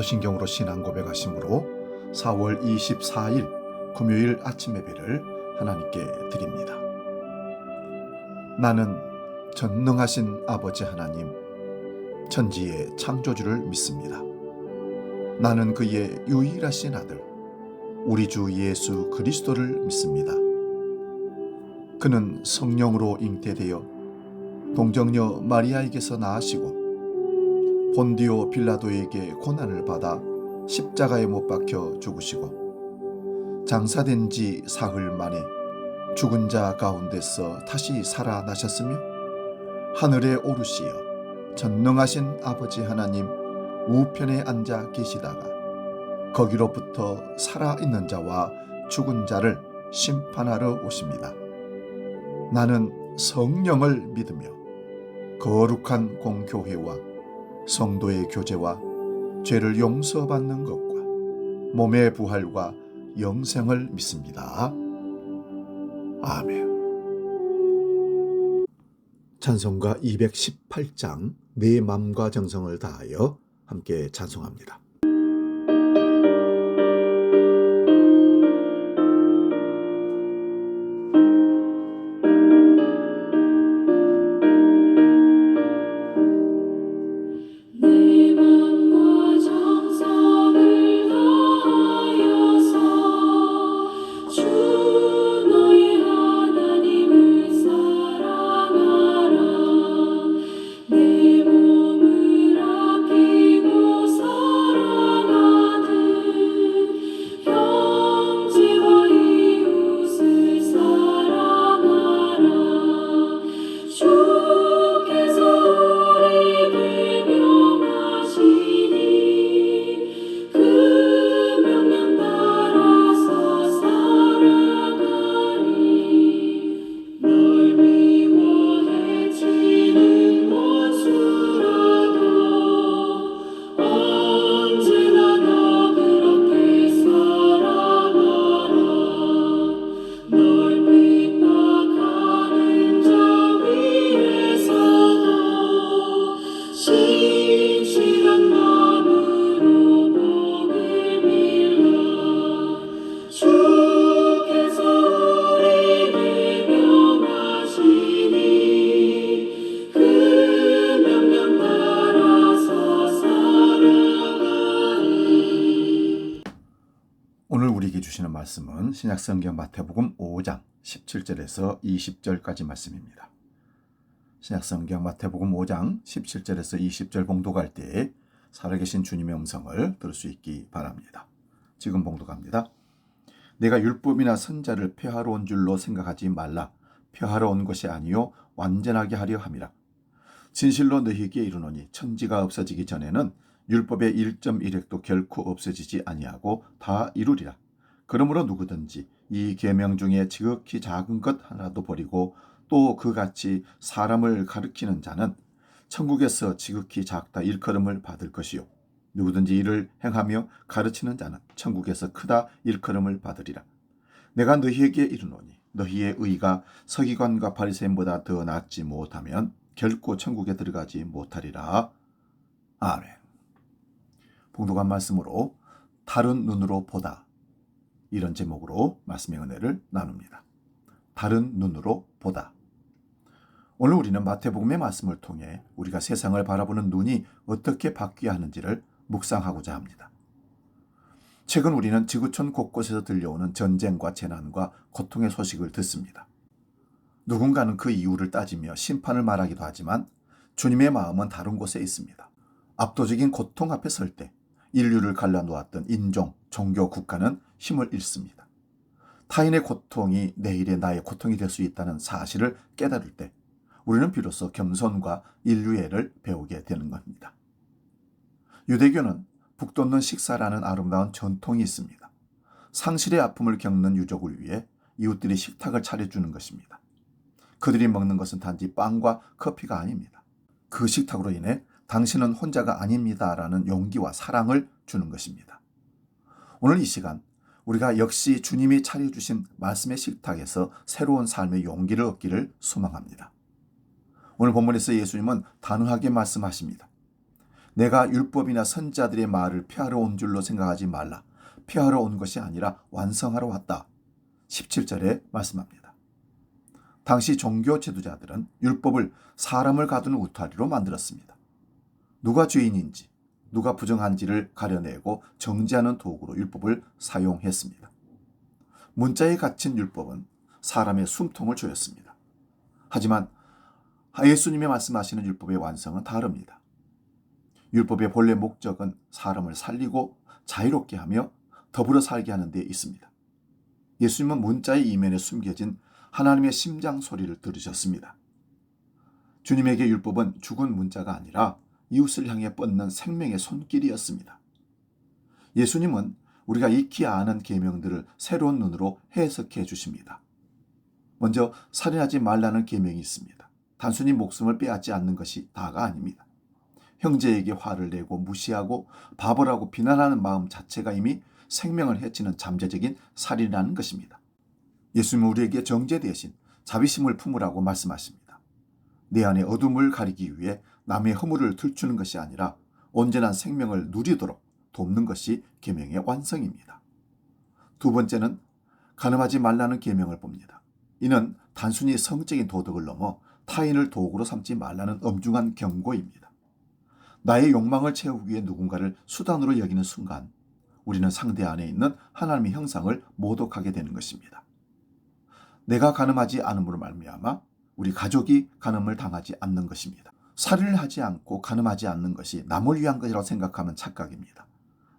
사도신경으로 신앙 고백하심으로 4월 24일 금요일 아침 예배를 하나님께 드립니다. 나는 전능하신 아버지 하나님, 천지의 창조주를 믿습니다. 나는 그의 유일하신 아들, 우리 주 예수 그리스도를 믿습니다. 그는 성령으로 잉태되어 동정녀 마리아에게서 나으시고 본디오 빌라도에게 고난을 받아 십자가에 못 박혀 죽으시고 장사된 지 사흘 만에 죽은 자 가운데서 다시 살아나셨으며 하늘에 오르시어 전능하신 아버지 하나님 우편에 앉아 계시다가 거기로부터 살아있는 자와 죽은 자를 심판하러 오십니다. 나는 성령을 믿으며 거룩한 공교회와 성도의 교제와 죄를 용서받는 것과 몸의 부활과 영생을 믿습니다. 아멘. 찬송가 218장 내 맘과 정성을 다하여 함께 찬송합니다. 오늘 우리에게 주시는 말씀은 신약성경 마태복음 5장 17절에서 20절까지 말씀입니다. 신약성경 마태복음 5장 17절에서 20절 봉독할 때 살아계신 주님의 음성을 들을 수 있기 바랍니다. 지금 봉독합니다. 내가 율법이나 선자를 폐하러 온 줄로 생각하지 말라. 폐하러 온 것이 아니요 완전하게 하려 함이라. 진실로 너희에게 이르노니 천지가 없어지기 전에는 율법의 1.1획도 결코 없어지지 아니하고 다 이루리라. 그러므로 누구든지 이 계명 중에 지극히 작은 것 하나도 버리고 또 그같이 사람을 가르치는 자는 천국에서 지극히 작다 일컬음을 받을 것이요 누구든지 이를 행하며 가르치는 자는 천국에서 크다 일컬음을 받으리라. 내가 너희에게 이르노니 너희의 의가 서기관과 바리새인보다 더 낫지 못하면 결코 천국에 들어가지 못하리라. 아멘. 봉독한 말씀으로 다른 눈으로 보다, 이런 제목으로 말씀의 은혜를 나눕니다. 다른 눈으로 보다. 오늘 우리는 마태복음의 말씀을 통해 우리가 세상을 바라보는 눈이 어떻게 바뀌어야 하는지를 묵상하고자 합니다. 최근 우리는 지구촌 곳곳에서 들려오는 전쟁과 재난과 고통의 소식을 듣습니다. 누군가는 그 이유를 따지며 심판을 말하기도 하지만 주님의 마음은 다른 곳에 있습니다. 압도적인 고통 앞에 설 때 인류를 갈라놓았던 인종, 종교, 국가는 힘을 잃습니다. 타인의 고통이 내일의 나의 고통이 될 수 있다는 사실을 깨달을 때 우리는 비로소 겸손과 인류애를 배우게 되는 겁니다. 유대교는 북돋는 식사라는 아름다운 전통이 있습니다. 상실의 아픔을 겪는 유족을 위해 이웃들이 식탁을 차려주는 것입니다. 그들이 먹는 것은 단지 빵과 커피가 아닙니다. 그 식탁으로 인해 당신은 혼자가 아닙니다라는 용기와 사랑을 주는 것입니다. 오늘 이 시간 우리가 역시 주님이 차려주신 말씀의 식탁에서 새로운 삶의 용기를 얻기를 소망합니다. 오늘 본문에서 예수님은 단호하게 말씀하십니다. 내가 율법이나 선지자들의 말을 폐하러 온 줄로 생각하지 말라. 폐하러 온 것이 아니라 완성하러 왔다. 17절에 말씀합니다. 당시 종교 지도자들은 율법을 사람을 가두는 울타리로 만들었습니다. 누가 죄인인지, 누가 부정한지를 가려내고 정죄하는 도구로 율법을 사용했습니다. 문자에 갇힌 율법은 사람의 숨통을 조였습니다. 하지만 예수님이 말씀하시는 율법의 완성은 다릅니다. 율법의 본래 목적은 사람을 살리고 자유롭게 하며 더불어 살게 하는 데 있습니다. 예수님은 문자의 이면에 숨겨진 하나님의 심장 소리를 들으셨습니다. 주님에게 율법은 죽은 문자가 아니라 이웃을 향해 뻗는 생명의 손길이었습니다. 예수님은 우리가 익히 아는 계명들을 새로운 눈으로 해석해 주십니다. 먼저 살인하지 말라는 계명이 있습니다. 단순히 목숨을 빼앗지 않는 것이 다가 아닙니다. 형제에게 화를 내고 무시하고 바보라고 비난하는 마음 자체가 이미 생명을 해치는 잠재적인 살인이라는 것입니다. 예수님은 우리에게 정죄 대신 자비심을 품으라고 말씀하십니다. 내 안의 어둠을 가리기 위해 남의 허물을 들추는 것이 아니라 온전한 생명을 누리도록 돕는 것이 계명의 완성입니다. 두 번째는 간음하지 말라는 계명을 봅니다. 이는 단순히 성적인 도덕을 넘어 타인을 도구로 삼지 말라는 엄중한 경고입니다. 나의 욕망을 채우기 위해 누군가를 수단으로 여기는 순간 우리는 상대 안에 있는 하나님의 형상을 모독하게 되는 것입니다. 내가 간음하지 않음으로 말미암아 우리 가족이 간음을 당하지 않는 것입니다. 살인을 하지 않고 간음하지 않는 것이 남을 위한 것이라고 생각하면 착각입니다.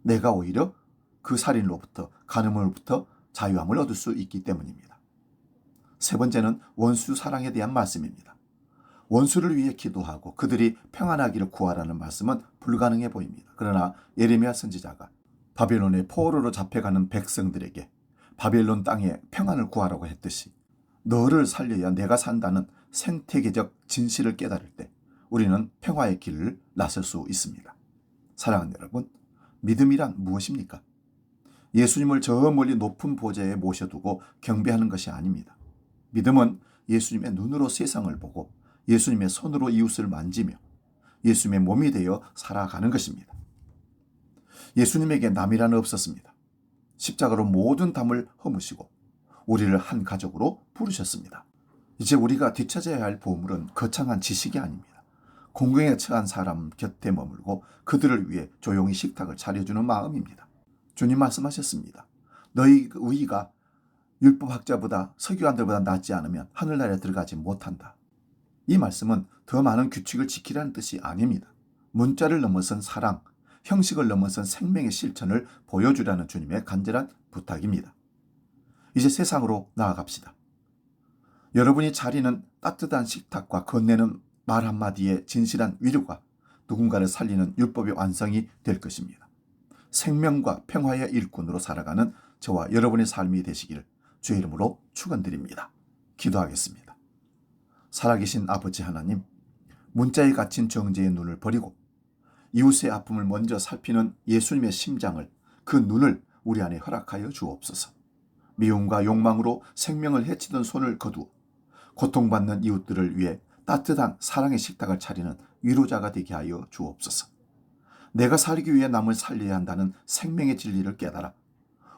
내가 오히려 그 살인으로부터 간음으로부터 자유함을 얻을 수 있기 때문입니다. 세 번째는 원수 사랑에 대한 말씀입니다. 원수를 위해 기도하고 그들이 평안하기를 구하라는 말씀은 불가능해 보입니다. 그러나 예레미야 선지자가 바벨론의 포로로 잡혀가는 백성들에게 바벨론 땅에 평안을 구하라고 했듯이 너를 살려야 내가 산다는 생태계적 진실을 깨달을 때 우리는 평화의 길을 나설 수 있습니다. 사랑하는 여러분, 믿음이란 무엇입니까? 예수님을 저 멀리 높은 보좌에 모셔두고 경배하는 것이 아닙니다. 믿음은 예수님의 눈으로 세상을 보고 예수님의 손으로 이웃을 만지며 예수님의 몸이 되어 살아가는 것입니다. 예수님에게 남이란 없었습니다. 십자가로 모든 담을 허무시고 우리를 한 가족으로 부르셨습니다. 이제 우리가 되찾아야 할 보물은 거창한 지식이 아닙니다. 공경에 처한 사람 곁에 머물고 그들을 위해 조용히 식탁을 차려주는 마음입니다. 주님 말씀하셨습니다. 너희 의의가 율법학자보다 서기관들보다 낫지 않으면 하늘나라에 들어가지 못한다. 이 말씀은 더 많은 규칙을 지키라는 뜻이 아닙니다. 문자를 넘어선 사랑, 형식을 넘어선 생명의 실천을 보여주라는 주님의 간절한 부탁입니다. 이제 세상으로 나아갑시다. 여러분이 차리는 따뜻한 식탁과 건네는 말 한마디의 진실한 위로가 누군가를 살리는 율법의 완성이 될 것입니다. 생명과 평화의 일꾼으로 살아가는 저와 여러분의 삶이 되시기를 주의 이름으로 축원드립니다. 기도하겠습니다. 살아계신 아버지 하나님, 문자에 갇힌 정죄의 눈을 버리고 이웃의 아픔을 먼저 살피는 예수님의 심장을, 그 눈을 우리 안에 허락하여 주옵소서. 미움과 욕망으로 생명을 해치던 손을 거두어 고통받는 이웃들을 위해 따뜻한 사랑의 식탁을 차리는 위로자가 되게 하여 주옵소서. 내가 살기 위해 남을 살려야 한다는 생명의 진리를 깨달아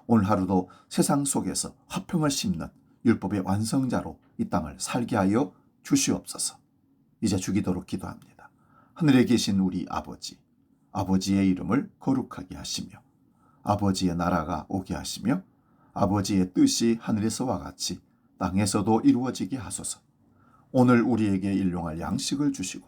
오늘 하루도 세상 속에서 화평을 심는 율법의 완성자로 이 땅을 살게 하여 주시옵소서. 이제 주기도록 기도합니다. 하늘에 계신 우리 아버지, 아버지의 이름을 거룩하게 하시며 아버지의 나라가 오게 하시며 아버지의 뜻이 하늘에서와 같이 땅에서도 이루어지게 하소서. 오늘 우리에게 일용할 양식을 주시고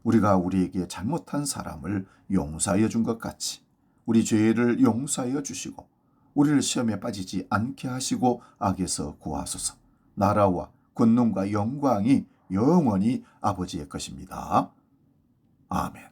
우리가 우리에게 잘못한 사람을 용서하여 준 것 같이 우리 죄를 용서하여 주시고 우리를 시험에 빠지지 않게 하시고 악에서 구하소서. 나라와 권능과 영광이 영원히 아버지의 것입니다. 아멘.